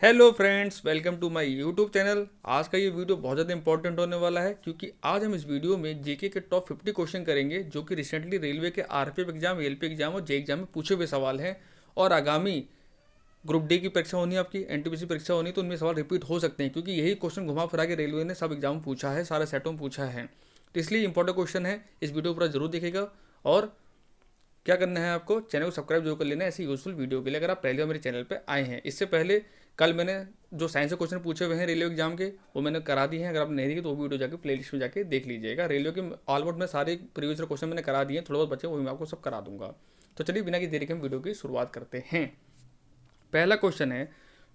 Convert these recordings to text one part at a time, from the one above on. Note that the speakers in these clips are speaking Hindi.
Hello friends, welcome to my YouTube channel. आज का ये वीडियो बहुत ज़्यादा इंपॉर्टेंट होने वाला है क्योंकि आज हम इस वीडियो में जीके के टॉप 50 क्वेश्चन करेंगे जो कि रिसेंटली रेलवे के आरपीएफ एग्जाम, एलपी एग्जाम और जे एग्जाम में पूछे हुए सवाल हैं। और आगामी ग्रुप डी की परीक्षा होनी है, आपकी एनटीपीसी परीक्षा होनी है, तो उनमें सवाल रिपीट हो सकते हैं क्योंकि यही क्वेश्चन घुमा फिरा के रेलवे ने सब एग्जाम पूछा है, सारे सेटों में पूछा है। तो इसलिए इंपॉर्टेंट क्वेश्चन है, इस वीडियो पूरा जरूर देखेगा। और क्या करना है, आपको चैनल को सब्सक्राइब जरूर कर लेना है ऐसी यूजफुल वीडियो के लिए, अगर आप पहले बार मेरे चैनल पे आए हैं। इससे पहले कल मैंने जो साइंस के क्वेश्चन पूछे हुए हैं रेलवे एग्जाम के, वो मैंने करा दिए हैं। अगर आप नहीं देखे तो वो वीडियो जाके प्लेलिस्ट में जाके देख लीजिएगा। रेलवे के ऑलमोस्ट में सारे प्रीवियस क्वेश्चन मैंने करा दिए हैं, थोड़ा बहुत बचे वो मैं आपको सब करा दूंगा। तो चलिए बिना किसी देरी के हम वीडियो की शुरुआत करते हैं। पहला क्वेश्चन है,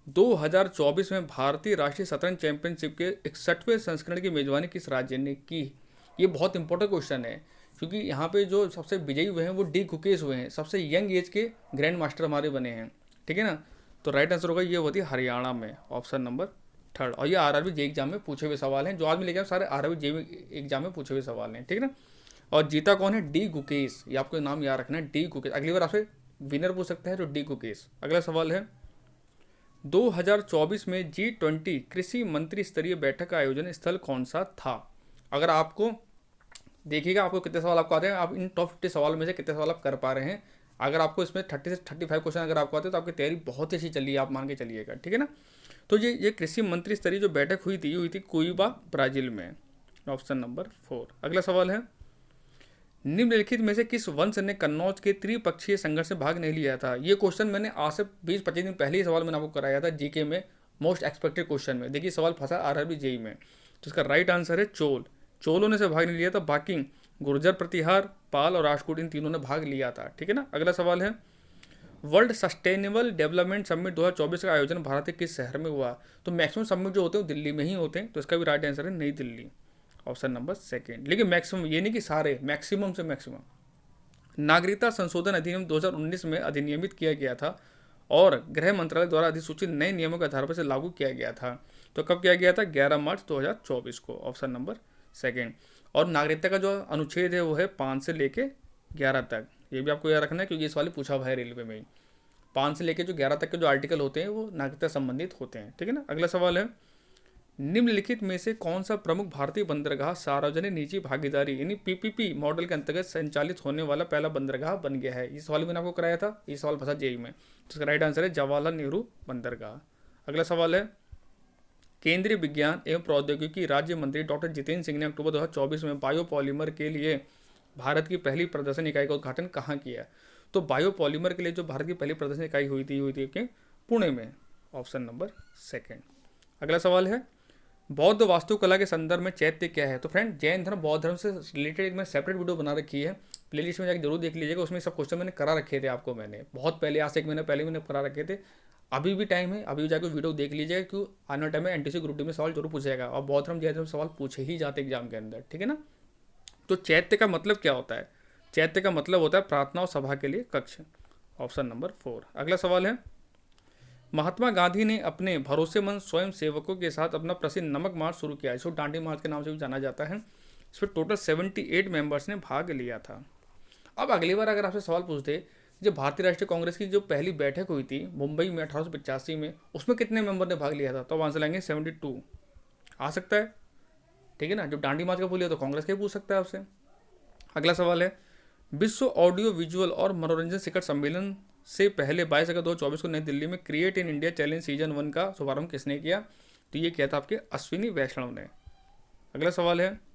2024 में भारतीय राष्ट्रीय शतरंज चैंपियनशिप के 61वें संस्करण की मेजबानी किस राज्य ने की? ये बहुत इंपॉर्टेंट क्वेश्चन है क्योंकि यहाँ पे जो सबसे विजयी हुए हैं वो डी गुकेश हुए हैं, सबसे यंग एज के ग्रैंड मास्टर हमारे बने हैं। ठीक है ना। तो राइट आंसर होगा, ये होती है हरियाणा में, ऑप्शन नंबर थर्ड। और ये आरआरबी जे एग्जाम में पूछे हुए सवाल हैं, जो आज में लेके आए सारे आरआरबी जे एग्जाम में पूछे हुए सवाल हैं। ठीक है ना। और जीता कौन है? डी गुकेश। ये आपको नाम याद रखना है, डी गुकेश। अगली बार आपसे विनर पूछ सकता है जो डी गुकेश। अगला सवाल है, 2024 में G20 कृषि मंत्री स्तरीय बैठक का आयोजन स्थल कौन सा था? अगर आपको देखिएगा आपको कितने सवाल आपको आते हैं, आप इन टॉप 50 सवालों में से कितने सवाल आप कर पा रहे हैं। अगर आपको इसमें 30 से 35 क्वेश्चन अगर आपको आते हैं तो आपकी तैयारी बहुत ही अच्छी चल रही है, आप मान के चलिएगा। ठीक है ना। तो ये कृषि मंत्री स्तरीय जो बैठक हुई थी कोइबा, ब्राजील में, ऑप्शन नंबर 4। अगला सवाल है, निम्नलिखित में से किस वंश ने कन्नौज के त्रिपक्षीय संघर्ष में भाग नहीं लिया था? ये क्वेश्चन मैंने आज से 20-25 दिन पहले ही सवाल मैंने आपको कराया था जीके में, मोस्ट एक्सपेक्टेड क्वेश्चन में। देखिए सवाल फंसा आरआरबी जेई में। तो इसका राइट आंसर है चोल। चोलों ने से भाग नहीं लिया था, बाकी गुर्जर, प्रतिहार, पाल और राजपूत इन तीनों ने भाग लिया था। ठीक है ना। अगला सवाल है, वर्ल्ड सस्टेनेबल डेवलपमेंट समिट 2024 का आयोजन भारत के किस शहर में हुआ? तो मैक्सिमम समिट जो होते हैं वो दिल्ली में ही होते हैं, तो इसका भी राइट आंसर है नई दिल्ली, ऑप्शन नंबर 2। लेकिन मैक्सिमम ये नहीं कि सारे, मैक्सिमम से मैक्सिमम। नागरिकता संशोधन अधिनियम 2019 में अधिनियमित किया गया था और गृह मंत्रालय द्वारा अधिसूचित नए नियमों के आधार पर से लागू किया गया था। तो कब किया गया था? 11 मार्च 2024 को, ऑप्शन नंबर 2। और नागरिकता का जो अनुच्छेद है वो है 5 से लेके 11 तक। ये भी आपको याद रखना है क्योंकि इस वाले पूछा हुआ है रेलवे में। 5 से लेके जो 11 तक के जो आर्टिकल होते हैं वो नागरिकता संबंधित होते हैं। ठीक है ना। अगला सवाल है, निम्नलिखित में से कौन सा प्रमुख भारतीय बंदरगाह सार्वजनिक निजी भागीदारी यानी पीपीपी मॉडल के अंतर्गत संचालित होने वाला पहला बंदरगाह बन गया है? ये सवाल मैंने आपको कराया था, ये सवाल फंसा जेई में। तो इसका राइट आंसर है जवाहरलाल नेहरू बंदरगाह। अगला सवाल है, केंद्रीय विज्ञान एवं प्रौद्योगिकी राज्य मंत्री डॉक्टर जितेंद्र सिंह ने अक्टूबर 2024 में बायोपॉलीमर के लिए भारत की पहली प्रदर्शन इकाई का उद्घाटन कहाँ किया? तो बायोपॉलीमर के लिए जो भारत की पहली प्रदर्शन इकाई हुई थी पुणे में, ऑप्शन नंबर 2। अगला सवाल है, बौद्ध वास्तुकला के संदर्भ में चैत्य क्या है? तो फ्रेंड, जैन धर्म बौद्ध धर्म से रिलेटेड एक मैंने सेपरेट वीडियो बना रखी है, प्लेलिस्ट में जाकर जरूर देख लीजिएगा। उसमें सब क्वेश्चन मैंने करा रखे थे आपको, मैंने बहुत पहले, आज से 1 महीने पहले मैंने करा रखे थे। अभी भी टाइम है, अभी भी जाकर वीडियो देख लीजिएगा क्योंकि आने वाले टाइम में एनटीसी ग्रुप डी में सवाल जरूर पूछेगा और बौद्ध धर्म जैन धर्म सवाल पूछे ही जाते एग्जाम के अंदर। ठीक है ना। तो चैत्य का मतलब क्या होता है? चैत्य का मतलब होता है प्रार्थना और सभा के लिए कक्ष, ऑप्शन नंबर 4। अगला सवाल है, महात्मा गांधी ने अपने भरोसेमंद स्वयं सेवकों के साथ अपना प्रसिद्ध नमक मार्च शुरू किया, इसको डांडी मार्च के नाम से भी जाना जाता है। इसमें टोटल 78 मेंबर्स ने भाग लिया था। अब अगली बार अगर आपसे सवाल पूछते, जब भारतीय राष्ट्रीय कांग्रेस की जो पहली बैठक हुई थी मुंबई में 1885 में, उसमें कितने मेंबर ने भाग लिया था? तो अब आंसर लेंगे 72, आ सकता है। ठीक है ना। जब डांडी मार्च का बोलिए तो कांग्रेस का ही पूछ सकता है आपसे। अगला सवाल है, विश्व ऑडियो विजुअल और मनोरंजन शिखर सम्मेलन से पहले 22 अगस्त 2024 को नई दिल्ली में create in India challenge season 1 का शुभारंभ किसने किया? तो ये किया था आपके अश्विनी वैष्णव ने। अगला सवाल है,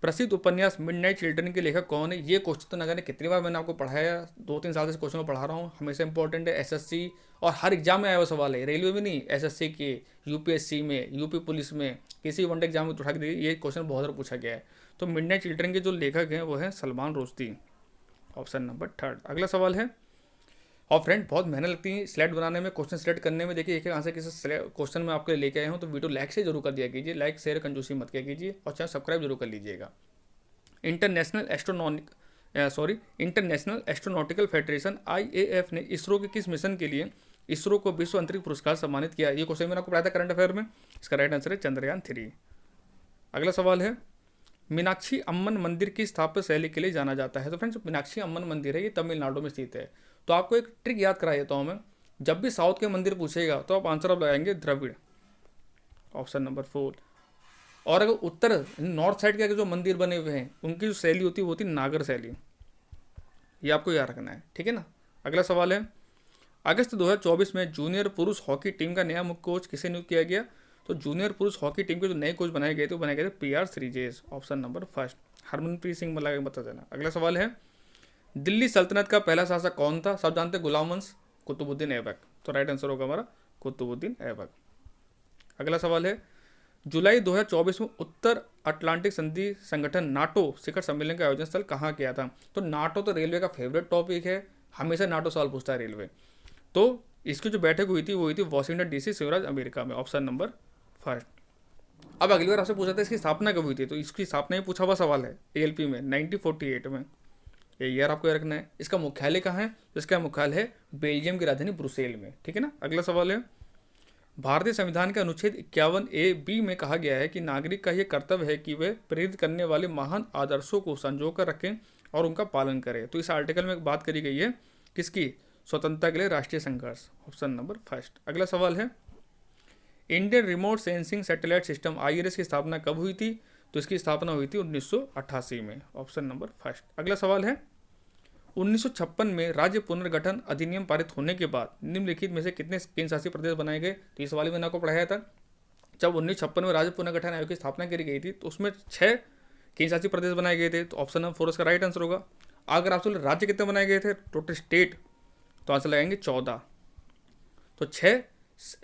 प्रसिद्ध उपन्यास मिडनाइट चिल्ड्रन के लेखक कौन है? ये क्वेश्चन तो न जाने कितनी बार मैंने आपको पढ़ाया, 2-3 साल से क्वेश्चन को पढ़ा रहा हूँ, हमेशा इंपॉर्टेंट है। एसएससी और हर एग्जाम में आया हुआ सवाल है, रेलवे में नहीं, एसएससी के, यूपीएससी में, यूपी पुलिस में, किसी वनडे एग्जाम में उठा के देखिए, ये क्वेश्चन बहुत बार पूछा गया है। तो मिडनाइट चिल्ड्रन के जो लेखक हैं वो है सलमान रुश्दी, ऑप्शन नंबर 3। अगला सवाल है, और फ्रेंड बहुत मेहनत लगती है स्लाइड बनाने में, क्वेश्चन सेलेक्ट करने में। देखिए एक आंसर किसी क्वेश्चन में आपके लेके आए हूँ तो वीडियो लाइक से जरूर कर दिया कीजिए, लाइक शेयर कंजूसी मत किया कीजिए और चैनल सब्सक्राइब जरूर कर लीजिएगा। इंटरनेशनल एस्ट्रोनॉटिकल फेडरेशन IAF ने इसरो के किस मिशन के लिए इसरो को विश्व अंतरिक्ष पुरस्कार सम्मानित किया? ये क्वेश्चन मैंने आपको पढ़ाया था करंट अफेयर में। इसका राइट आंसर है चंद्रयान 3। अगला सवाल है, मीनाक्षी अम्मन मंदिर की स्थापत्य शैली के लिए जाना जाता है? तो फ्रेंड्स, मीनाक्षी अम्मन मंदिर है ये तमिलनाडु में स्थित है। तो आपको एक ट्रिक याद करा देता हूँ मैं, जब भी साउथ के मंदिर पूछेगा तो आप आंसर आप लगाएंगे द्रविड़, ऑप्शन नंबर 4। और अगर उत्तर नॉर्थ साइड के जो मंदिर बने हुए हैं उनकी जो शैली होती है वो होती है नागर शैली, ये आपको याद रखना है, ठीक है ना। अगला सवाल है, अगस्त 2024 में जूनियर पुरुष हॉकी टीम का नया मुख्य कोच किसे नियुक्त किया गया? तो जूनियर पुरुष हॉकी टीम के जो नए कोच बनाए गए थे वो बनाए गए थे PR Sreejesh, option number 1। Harmanpreet Singh लगा के बता देना। अगला सवाल है, दिल्ली सल्तनत का पहला शासक कौन था? सब जानते हैं गुलाम वंश, कुतुबुद्दीन ऐबक, तो राइट आंसर होगा हमारा कुतुबुद्दीन ऐबक। अगला सवाल है, जुलाई 2024 में उत्तर अटलांटिक संधि संगठन नाटो शिखर सम्मेलन का आयोजन स्थल कहाँ किया था? तो नाटो तो रेलवे का फेवरेट टॉपिक है, हमेशा नाटो सवाल पूछता है रेलवे। तो इसकी जो बैठक हुई थी वो हुई थी वॉशिंगटन DC शिवराज अमेरिका में, ऑप्शन नंबर 1। अब अगली बार आपसे पूछा था इसकी स्थापना कब हुई थी, तो इसकी स्थापना ही पूछा हुआ सवाल है ALP में 1948 में, ये ईयर आपको रखना है। इसका मुख्यालय कहाँ है? तो इसका मुख्यालय है बेल्जियम की राजधानी ब्रुसेल में, ठीक है ना। अगला सवाल है, भारतीय संविधान के अनुच्छेद 51A(b) में कहा गया है कि नागरिक का यह कर्तव्य है कि वे प्रेरित करने वाले महान आदर्शों को संजो कर रखें और उनका पालन करें। तो इस आर्टिकल में बात करी गई है किसकी? स्वतंत्रता के लिए राष्ट्रीय संघर्ष, ऑप्शन नंबर 1। अगला सवाल है, Indian remote sensing satellite system IRS की स्थापना कब हुई थी? तो इसकी स्थापना हुई थी 1988 में, ऑप्शन नंबर 1। अगला सवाल है, 1956 में राज्य पुनर्गठन अधिनियम पारित होने के बाद निम्नलिखित में से कितने केंद्र शासित प्रदेश बनाए गए? तो इस सवाल में मैंने आपको पढ़ाया था, जब 1956 में राज्य पुनर्गठन आयोग की स्थापना करी गई थी तो उसमें 6 केंद्र शासित प्रदेश बनाए गए थे, तो ऑप्शन नंबर 4 इसका राइट आंसर होगा। अगर आपसे राज्य कितने बनाए गए थे टोटल स्टेट, तो आंसर लगाएंगे 14। तो 6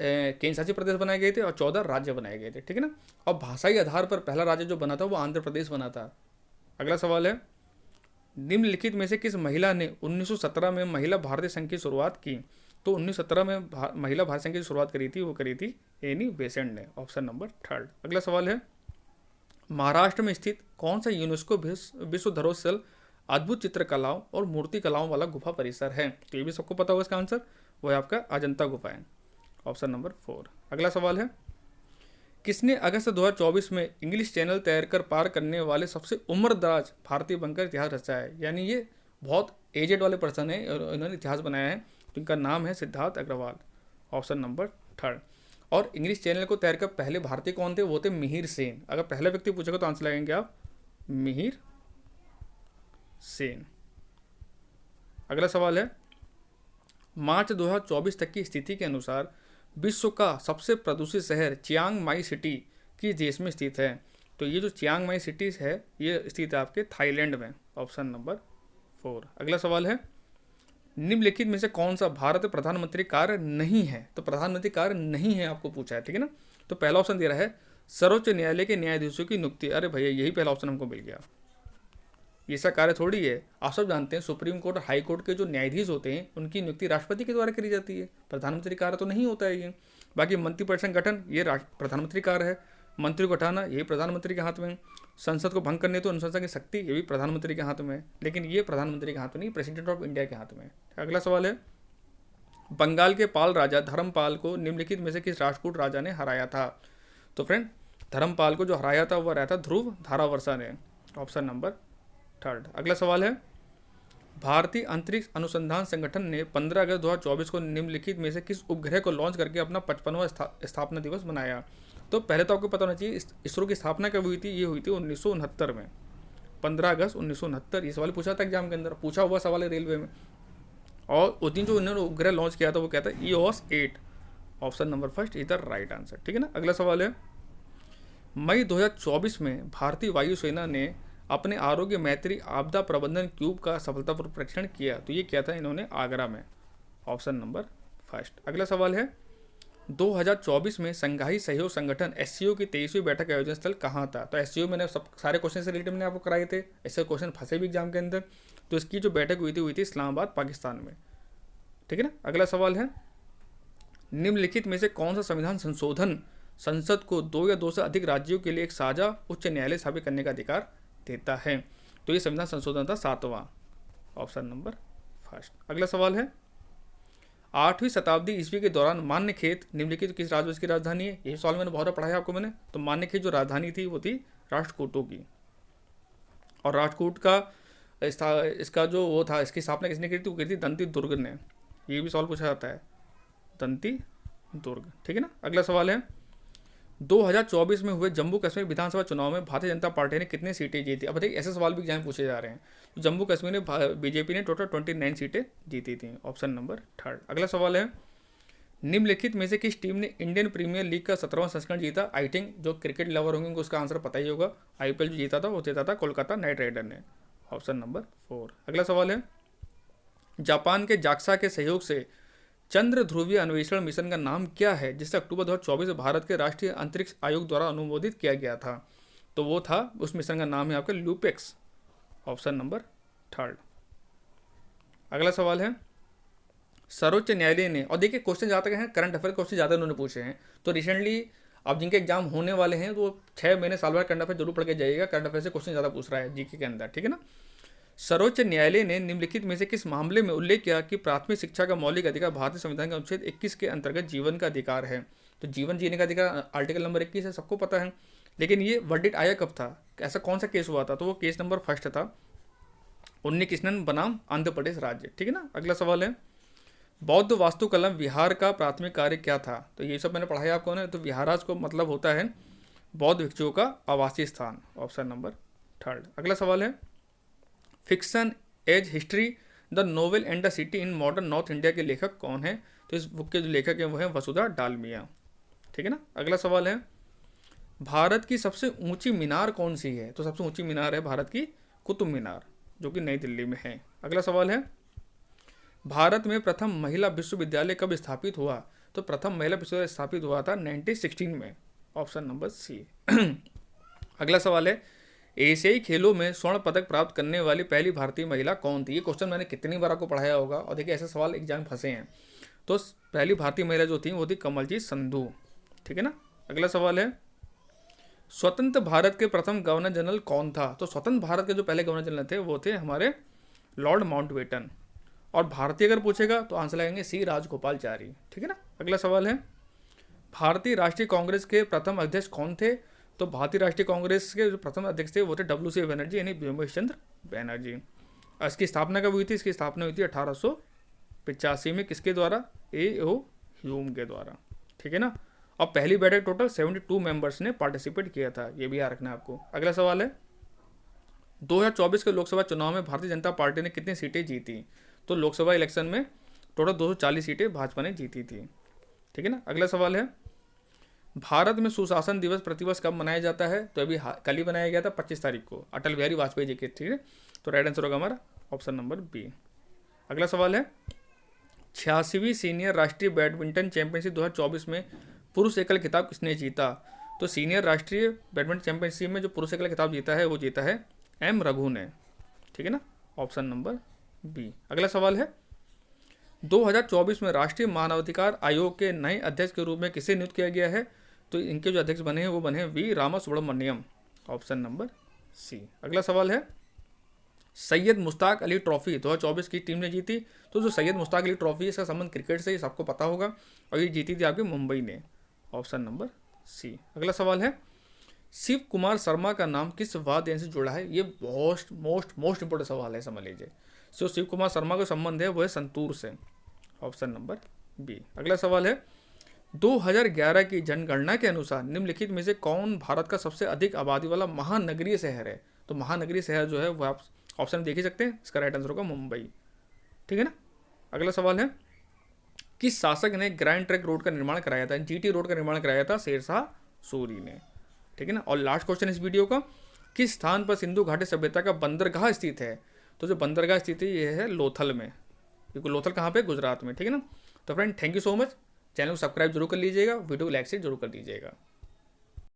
केंद्र शासित प्रदेश बनाए गए थे और 14 राज्य बनाए गए थे, ठीक है ना। और भाषाई आधार पर पहला राज्य जो बना था वो आंध्र प्रदेश बना था। अगला सवाल है, निम्नलिखित में से किस महिला ने 1917 में महिला भारतीय संघ की शुरुआत की? तो 1917 में महिला भारतीय संघ की शुरुआत करी थी, वो करी थी एनी बेसेंट ने, ऑप्शन नंबर 3। अगला सवाल है, महाराष्ट्र में स्थित कौन सा यूनेस्को विश्व धरोहर स्थल अद्भुत चित्रकलाओं और मूर्ति कलाओं वाला गुफा परिसर है? तो ये भी सबको पता होगा इसका आंसर, वो है आपका अजंता गुफा है, ऑप्शन नंबर 4। अगला सवाल है, किसने अगस्त 2024 में इंग्लिश चैनल तैरकर पार करने वाले सबसे उम्रदराज भारतीय बनकर इतिहास रचा है? यानी ये बहुत एजेड वाले पर्सन है और इन्होंने इतिहास बनाया है, तो इनका नाम है सिद्धार्थ अग्रवाल, ऑप्शन नंबर 3। और इंग्लिश चैनल को तैरकर पहले भारतीय कौन थे? वो थे मिहिर सेन। अगर पहला व्यक्ति पूछेगा तो आंसर लगाएंगे आप मिहिर सेन। अगला सवाल है, मार्च 2024 तक की स्थिति के अनुसार विश्व का सबसे प्रदूषित शहर चियांग माई सिटी किस देश में स्थित है? तो ये जो चियांग माई सिटी है ये स्थित है आपके थाईलैंड में, ऑप्शन नंबर 4। अगला सवाल है, निम्नलिखित में से कौन सा भारत प्रधानमंत्री कार्य नहीं है? तो प्रधानमंत्री कार्य नहीं है आपको पूछा है, ठीक है ना। तो पहला ऑप्शन दे रहा है सर्वोच्च न्यायालय के न्यायाधीशों की नियुक्ति। अरे भैया यही पहला ऑप्शन हमको मिल गया, ये ऐसा कार्य थोड़ी है। आप सब जानते हैं सुप्रीम कोर्ट और हाई कोर्ट के जो न्यायाधीश होते हैं उनकी नियुक्ति राष्ट्रपति के द्वारा करी जाती है, प्रधानमंत्री कार्य तो नहीं होता है ये। बाकी मंत्रिपरिषद गठन ये प्रधानमंत्री कार्य है, मंत्री को हटाना ये प्रधानमंत्री के हाथ में, संसद को भंग करने तो अनुशंसा की शक्ति ये भी प्रधानमंत्री के हाथ में है, लेकिन ये प्रधानमंत्री के हाथ में नहीं, प्रेसिडेंट ऑफ इंडिया के हाथ में। अगला सवाल है, बंगाल के पाल राजा धर्मपाल को निम्नलिखित में से किस राष्ट्रकूट राजा ने हराया था? तो फ्रेंड धर्मपाल को जो हराया था वो हराया था ध्रुव धारावर्षा ने, ऑप्शन नंबर 3। अगला सवाल है, भारतीय अंतरिक्ष अनुसंधान संगठन ने 15 अगस्त 2024 को निम्नलिखित में से किस उपग्रह को लॉन्च करके अपना 55वां स्थापना दिवस मनाया? तो पहले तो आपको पता होना चाहिए इसरो की स्थापना कब हुई थी। ये हुई थी 1969 में, 15 अगस्त 1969। ये सवाल पूछा था एग्जाम के अंदर, पूछा हुआ सवाल है रेलवे में। और उस दिन जो उन्होंने उपग्रह लॉन्च किया था वो क्या था? EOS 8, option number 1 is the right answer, ठीक है ना। अगला सवाल है, मई 2024 में भारतीय वायुसेना ने अपने आरोग्य मैत्री आपदा प्रबंधन क्यूब का सफलतापूर्वक परीक्षण किया, तो ये क्या था? इन्होंने आगरा में, ऑप्शन नंबर 1। अगला सवाल है, 2024 में संघाई सहयोग संगठन SCO की 23वीं बैठक का आयोजन स्थल कहाँ था? तो SCO मैंने सब सारे क्वेश्चन से रिलेटेड मैंने आपको कराए थे, ऐसे क्वेश्चन फंसे भी एग्जाम के अंदर। तो इसकी जो बैठक हुई थी इस्लामाबाद पाकिस्तान में, ठीक है ना। अगला सवाल है, निम्नलिखित में से कौन सा संविधान संशोधन संसद को 2 या 2 से अधिक राज्यों के लिए एक साझा उच्च न्यायालय स्थापित करने का अधिकार देता है? तो ये संविधान संशोधन था 7वां, ऑप्शन नंबर 1। अगला सवाल है, 8वीं शताब्दी ईस्वी के दौरान मान्यखेत निम्नलिखित किस राजवंश की राजधानी है? ये सवाल मैंने बहुत पढ़ाया आपको मैंने। तो मान्यखेत जो राजधानी थी वो थी राष्ट्रकूटों की, और राष्ट्रकूट का इसका जो वो था, इसकी स्थापना किसने की थी? वो की थी दंती दुर्ग ने। ये भी सवाल पूछा जाता है। दंती दुर्ग। ठीक है ना। अगला सवाल है 2024 में हुए जम्मू कश्मीर विधानसभा चुनाव में भारतीय जनता पार्टी ने कितनी सीटें जीती। अब देखिए ऐसे सवाल भी एग्जाम पूछे जा रहे हैं। तो जम्मू कश्मीर ने बीजेपी ने टोटल 29 सीटें जीती थी, ऑप्शन नंबर 3। अगला सवाल है निम्नलिखित में से किस टीम ने इंडियन प्रीमियर लीग का 17वां संस्करण जीता। आई थिंक जो क्रिकेट लवर होंगे उनको उसका आंसर पता ही होगा। आईपीएल जो जीता था वो जीता था कोलकाता नाइट राइडर ने, ऑप्शन नंबर 4। अगला सवाल है जापान के जाक्सा के सहयोग से चंद्र ध्रुवीय अन्वेषण मिशन का नाम क्या है जिसे अक्टूबर 2024 में भारत के राष्ट्रीय अंतरिक्ष आयोग द्वारा अनुमोदित किया गया था। तो वो था, उस मिशन का नाम है आपका ल्यूपेक्स, ऑप्शन नंबर 3। अगला सवाल है सर्वोच्च न्यायालय ने, और देखिए क्वेश्चन जहाँ तक है करंट अफेयर क्वेश्चन ज़्यादा उन्होंने पूछे हैं, तो रिसेंटली अब जिनके एग्जाम होने वाले हैं तो 6 महीने साल भर करंट अफेयर जरूर पढ़ के जाइएगा। करंट अफेयर से क्वेश्चन ज़्यादा पूछ रहा है जीके के अंदर। ठीक है ना। सर्वोच्च न्यायालय ने निम्नलिखित में से किस मामले में उल्लेख किया कि प्राथमिक शिक्षा का मौलिक अधिकार भारतीय संविधान के अनुच्छेद 21 के अंतर्गत जीवन का अधिकार है। तो जीवन जीने का अधिकार आर्टिकल नंबर 21 है, सबको पता है। लेकिन ये वर्डिक्ट आया कब था, ऐसा कौन सा केस हुआ था, तो वो केस नंबर 1 था, उन्नीकृष्णन बनाम आंध्र प्रदेश राज्य। ठीक है ना। अगला सवाल है बौद्ध वास्तुकला विहार का प्राथमिक कार्य क्या था। तो ये सब मैंने पढ़ाया आपको ना। तो विहाराज को मतलब होता है बौद्ध भिक्षुओं का आवासीय स्थान, ऑप्शन नंबर 3। अगला सवाल है fiction as history the novel and the city in modern north India के लेखक कौन है। तो इस बुक के जो लेखक हैं वो हैं वसुधा डालमिया। ठीक है ना। अगला सवाल है भारत की सबसे ऊंची मीनार कौन सी है। तो सबसे ऊंची मीनार है भारत की कुतुब मीनार, जो कि नई दिल्ली में है। अगला सवाल है भारत में प्रथम महिला विश्वविद्यालय कब स्थापित हुआ। तो प्रथम महिला विश्वविद्यालय स्थापित हुआ था 1916 में, ऑप्शन नंबर सी। अगला सवाल है एशियाई खेलों में स्वर्ण पदक प्राप्त करने वाली पहली भारतीय महिला कौन थी। ये क्वेश्चन मैंने कितनी बार आपको पढ़ाया होगा, और देखिए ऐसे सवाल एग्जाम फंसे हैं। तो पहली भारतीय महिला जो थी वो थी कमलजीत संधू। ठीक है ना। अगला सवाल है स्वतंत्र भारत के प्रथम गवर्नर जनरल कौन था। तो स्वतंत्र भारत के जो पहले गवर्नर जनरल थे वो थे हमारे लॉर्ड माउंटबेटन। और भारतीय अगर पूछेगा तो आंसर लगेंगे सी राजगोपालचारी। ठीक है ना। अगला सवाल है भारतीय राष्ट्रीय कांग्रेस के प्रथम अध्यक्ष कौन थे। तो भारतीय राष्ट्रीय कांग्रेस के जो प्रथम अध्यक्ष थे वो थे WC बनर्जी, यानी व्योमेश चंद्र बैनर्जी। इसकी स्थापना कब हुई थी। इसकी स्थापना हुई थी 1885 में, किसके द्वारा, A.O. ह्यूम के द्वारा। ठीक है ना। अब पहली बैठक टोटल 72 मेंबर्स ने पार्टिसिपेट किया था, ये भी याद रखना है आपको। अगला सवाल है 2024 के लोकसभा चुनाव में भारतीय जनता पार्टी ने कितनी सीटें जीती। तो लोकसभा इलेक्शन में टोटल 240 सीटें भाजपा ने जीती थी। ठीक है ना। अगला सवाल है भारत में सुशासन दिवस प्रतिवर्ष कब मनाया जाता है। तो अभी कल ही बनाया गया था 25 तारीख को, अटल बिहारी वाजपेयी जी के। ठीक है। तो राइट आंसर होगा हमारा ऑप्शन नंबर बी। अगला सवाल है 86वीं सीनियर राष्ट्रीय बैडमिंटन चैंपियनशिप 2024 में पुरुष एकल खिताब किसने जीता। तो सीनियर राष्ट्रीय बैडमिंटन चैंपियनशिप में जो पुरुष एकल खिताब जीता है वो जीता है M. रघु ने। ठीक है ना। Option number B. अगला सवाल है 2024 में राष्ट्रीय मानवाधिकार आयोग के नए अध्यक्ष के रूप में किसे नियुक्त किया गया है। तो इनके जो अध्यक्ष बने हैं वो बने हैं V. Ramasubramaniam, option number C. अगला सवाल है सैयद मुश्ताक अली ट्रॉफी 2024 की टीम ने जीती। तो जो सैयद मुश्ताक अली ट्रॉफी इसका संबंध क्रिकेट से, सबको पता होगा, और ये जीती थी आपके मुंबई ने, ऑप्शन नंबर सी। अगला सवाल है शिव कुमार शर्मा का नाम किस वाद्य यंत्र से जुड़ा है। ये मोस्ट इंपोर्टेंट सवाल है, समझ लीजिए। जो शिव कुमार शर्मा का संबंध है वो है संतूर से, ऑप्शन नंबर बी। अगला सवाल है 2011 की जनगणना के अनुसार निम्नलिखित में से कौन भारत का सबसे अधिक आबादी वाला महानगरीय शहर है। तो महानगरीय शहर जो है वो आप ऑप्शन देख ही सकते हैं। इसका राइट आंसर होगा मुंबई। ठीक है ना। अगला सवाल है किस शासक ने ग्रैंड ट्रंक रोड का निर्माण कराया था। GT रोड का निर्माण कराया था शेरशाह सूरी ने। ठीक है ना। और लास्ट क्वेश्चन इस वीडियो का, किस स्थान पर सिंधु घाटी सभ्यता का बंदरगाह स्थित है। तो जो बंदरगाह स्थित है ये है लोथल में, क्योंकि लोथल कहाँ पे, गुजरात में। ठीक है ना। तो friend thank you so much. Channel को सब्सक्राइब जरूर कर लीजिएगा, वीडियो को लाइक से जरूर कर दीजिएगा।